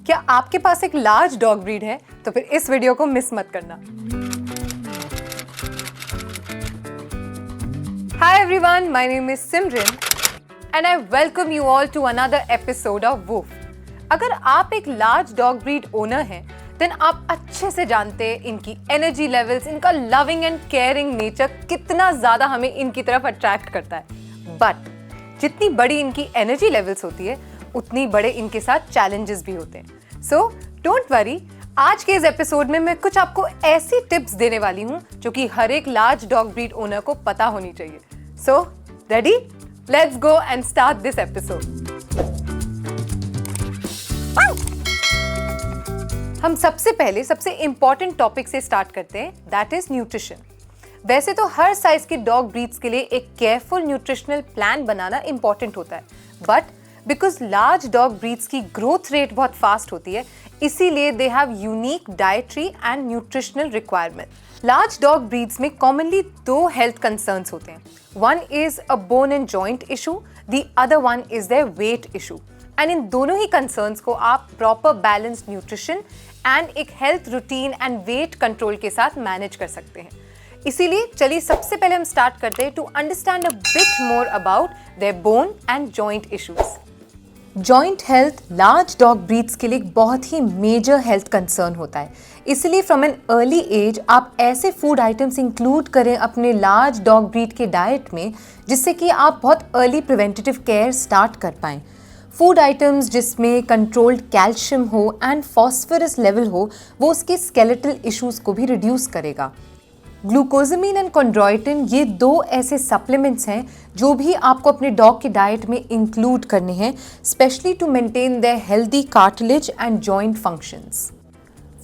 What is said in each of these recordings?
क्या आपके पास एक लार्ज डॉग ब्रीड है? तो फिर इस वीडियो को मिस मत करना। Hi everyone, my name is Simran and I welcome you all to another episode of Woof. अगर आप एक लार्ज डॉग ब्रीड ओनर हैं, देन आप अच्छे से जानते हैं इनकी एनर्जी लेवल्स, इनका लविंग एंड केयरिंग नेचर कितना ज़्यादा हमें इनकी तरफ अट्रैक्ट करता है। बट जितनी बड़ी इनकी एनर्जी लेवल्स होती है, उतनी बड़े इनके साथ चैलेंजेस भी होते हैं। सो डोंट वरी, आज के इस एपिसोड में मैं कुछ आपको ऐसी टिप्स देने वाली हूँ जो कि हर एक लार्ज डॉग ब्रीड ओनर को पता होनी चाहिए। So ready? Let's go and start this episode. हम सबसे पहले सबसे इंपॉर्टेंट टॉपिक से स्टार्ट करते हैं, दैट इज न्यूट्रिशन। वैसे तो हर साइज के डॉग ब्रीड्स के लिए एक केयरफुल न्यूट्रिशनल प्लान बनाना इंपॉर्टेंट होता है, but because large dog breeds की ग्रोथ रेट बहुत फास्ट होती है, इसीलिए they have unique dietary and nutritional requirement. Large dog breeds में कॉमनली दो हेल्थ कंसर्न्स होते हैं। One is a bone and joint issue, the other one is their weight issue. And इन दोनों ही कंसर्न्स को आप प्रॉपर बैलेंस्ड न्यूट्रिशन एंड एक health routine and weight control के साथ मैनेज कर सकते हैं। इसीलिए चलिए सबसे पहले हम स्टार्ट करते हैं to understand a bit more about their bone and joint issues. Joint health large dog breeds के लिए एक बहुत ही मेजर हेल्थ कंसर्न होता है, इसलिए फ्रॉम एन अर्ली एज आप ऐसे फूड आइटम्स इंक्लूड करें अपने लार्ज डॉग ब्रीड के डाइट में जिससे कि आप बहुत अर्ली प्रिवेंटिव केयर स्टार्ट कर पाएँ। फूड आइटम्स जिसमें कंट्रोल्ड कैल्शियम हो एंड फॉस्फोरस लेवल हो, वो उसके स्केलेटल इश्यूज को भी रिड्यूस करेगा। ग्लूकोजामिन एंड कॉन्ड्रोइटिन ये दो ऐसे सप्लीमेंट्स हैं जो भी आपको अपने डॉग के डाइट में इंक्लूड करने हैं, specially to maintain their healthy cartilage and joint functions.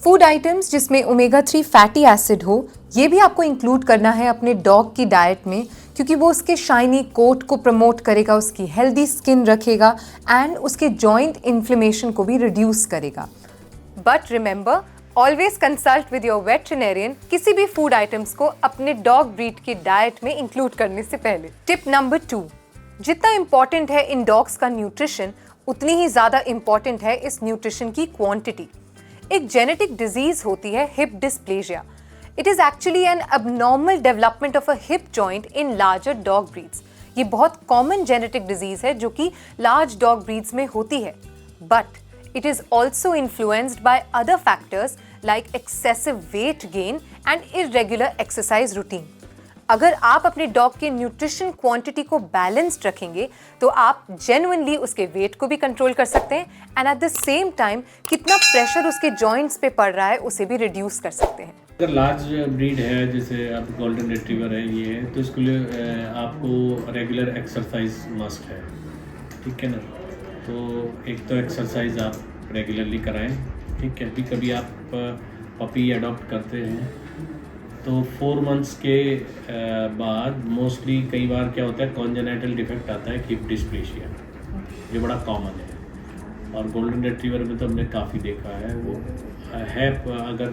Food items जिसमें ओमेगा 3 फैटी एसिड हो, ये भी आपको इंक्लूड करना है अपने डॉग की डाइट में, क्योंकि वो उसके शाइनी कोट को प्रमोट करेगा, उसकी हेल्दी स्किन रखेगा एंड उसके जॉइंट इन्फ्लेमेशन को भी रिड्यूस करेगा। But remember, always consult with your veterinarian किसी भी फूड आइटम्स को अपने डॉग ब्रीड की डाइट में इंक्लूड करने से पहले। टिप नंबर 2, जितना इंपॉर्टेंट है इन डॉग्स का न्यूट्रिशन, उतनी ही ज़्यादा इंपॉर्टेंट है इस न्यूट्रिशन की क्वांटिटी। एक जेनेटिक डिजीज होती है hip dysplasia. It is actually an abnormal development of a hip joint in larger dog breeds. ये बहुत कॉमन जेनेटिक डिजीज है जो कि लार्ज डॉग ब्रीड्स में होती है, but it is also influenced by other factors like excessive weight gain and irregular exercise routine. अगर आप अपने डॉग के न्यूट्रिशन क्वांटिटी को बैलेंस्ड रखेंगे तो आप जेन्युइनली उसके वेट को भी कंट्रोल कर सकते हैं and at the same time कितना प्रेशर उसके जॉइंट्स पे पड़ रहा है उसे भी रिड्यूस कर सकते हैं। अगर लार्ज ब्रीड है, जैसे आप गोल्डन रिट्रीवर है, ये है, तो इसके लिए आपको रेगुलर एक्सरसाइज मस्ट है, ठीक है ना। तो एक तो एक्सरसाइज आप रेगुलरली कराएं, ठीक है। कभी आप पपी अडॉप्ट करते हैं तो 4 मंथ्स के बाद मोस्टली कई बार क्या होता है, कॉन्जेनाइटल डिफेक्ट आता है हिप डिस्प्लेशिया, ये बड़ा कॉमन है। और गोल्डन रिट्रीवर में तो हमने काफ़ी देखा है वो है। अगर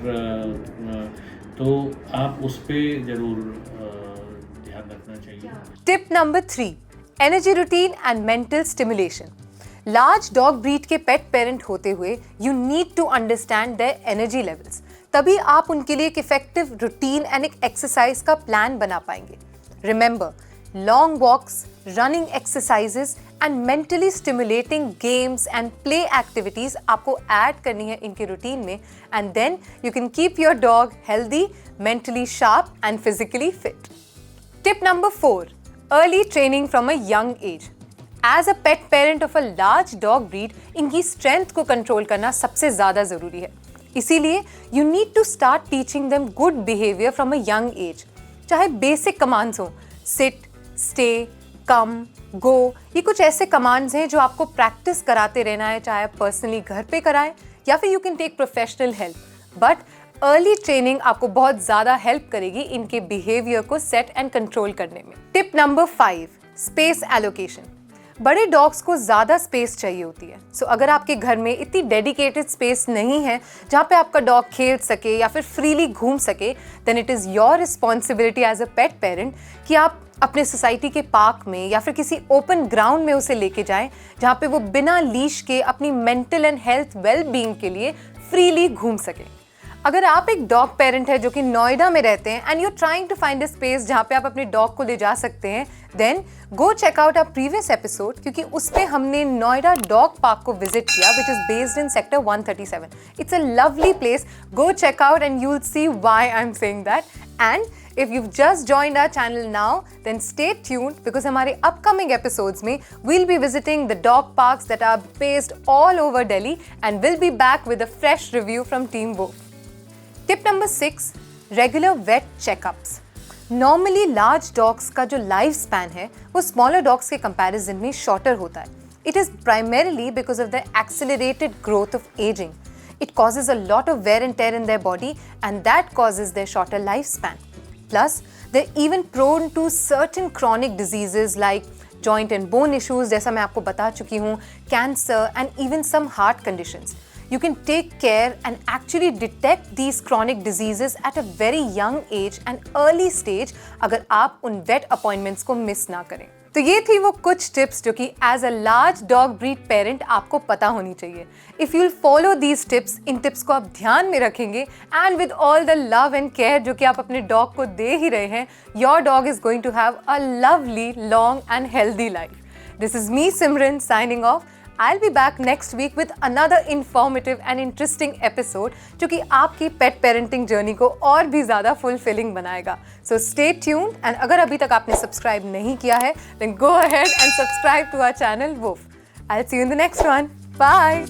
तो आप उस पर ज़रूर ध्यान रखना चाहिए। Tip number 3, energy routine and mental stimulation. Large dog breed के पेट पेरेंट होते हुए you need to understand their energy levels, तभी आप उनके लिए एक इफेक्टिव रूटीन एंड एक एक्सरसाइज का प्लान बना पाएंगे। Remember, long walks, running exercises and mentally stimulating games and play activities आपको ऐड करनी है इनके रूटीन में, and then you can keep your dog healthy, mentally sharp and physically fit. Tip number 4, early training from a young age. As a pet parent of a large dog breed, इनकी strength को control करना सबसे ज़्यादा ज़रूरी है। इसीलिए you need to start teaching them good behaviour from a young age. चाहे basic commands हो, सिट, स्टे, कम, गो, ये कुछ ऐसे कमांड्स हैं जो आपको प्रैक्टिस कराते रहना है, चाहे आप पर्सनली घर पे कराएं या फिर you can take professional help. But early training आपको बहुत ज़्यादा हेल्प करेगी इनके बिहेवियर को सेट एंड कंट्रोल करने में। Tip number 5, space allocation. बड़े डॉग्स को ज़्यादा स्पेस चाहिए होती है। सो अगर आपके घर में इतनी डेडिकेटेड स्पेस नहीं है जहाँ पे आपका डॉग खेल सके या फिर फ्रीली घूम सके, then it is your responsibility as a pet parent कि आप अपने सोसाइटी के पार्क में या फिर किसी ओपन ग्राउंड में उसे लेके जाएं जहाँ पे वो बिना लीश के अपनी mental and health well being के लिए फ्रीली घूम सके। अगर आप एक डॉग पेरेंट है जो कि नोएडा में रहते हैं and you are trying to find a space जहाँ पे आप अपने डॉग को ले जा सकते हैं, then go check out our previous episode, क्योंकि उसमें हमने नोएडा डॉग पार्क को विजिट किया which is based in sector 137। It's a lovely place, go check out and you will see why I am saying that. And if you've just joined our channel now, then stay tuned because हमारे upcoming episodes में we'll be visiting the dog parks that are based all over Delhi and we'll be back with a fresh review from Team Wolf. Tip number 6, regular vet checkups. Normally large dogs का जो life span है वो smaller dogs के comparison में shorter होता है. It is primarily because of the accelerated growth of aging. It causes a lot of wear and tear in their body and that causes their shorter lifespan. Plus, they're even prone to certain chronic diseases like joint and bone issues, जैसा मैं आपको बता चुकी हूँ, cancer and even some heart conditions. You can take care and actually detect these chronic diseases at a very young age and early stage अगर आप उन vet appointments को miss ना करें। तो ये थी वो कुछ टिप्स जो कि as a large dog breed parent आपको पता होनी चाहिए। If you will follow these tips, इन टिप्स को आप ध्यान में रखेंगे and with all the love and care जो कि आप अपने डॉग को दे ही रहे हैं, your dog is going to have a lovely long and healthy life. This is me Simran signing off. I'll be back next week with another informative and interesting episode जो कि आपकी pet parenting journey को और भी ज़्यादा fulfilling बनाएगा। So stay tuned and अगर अभी तक आपने subscribe नहीं किया है, then go ahead and subscribe to our channel Woof. I'll see you in the next one. Bye.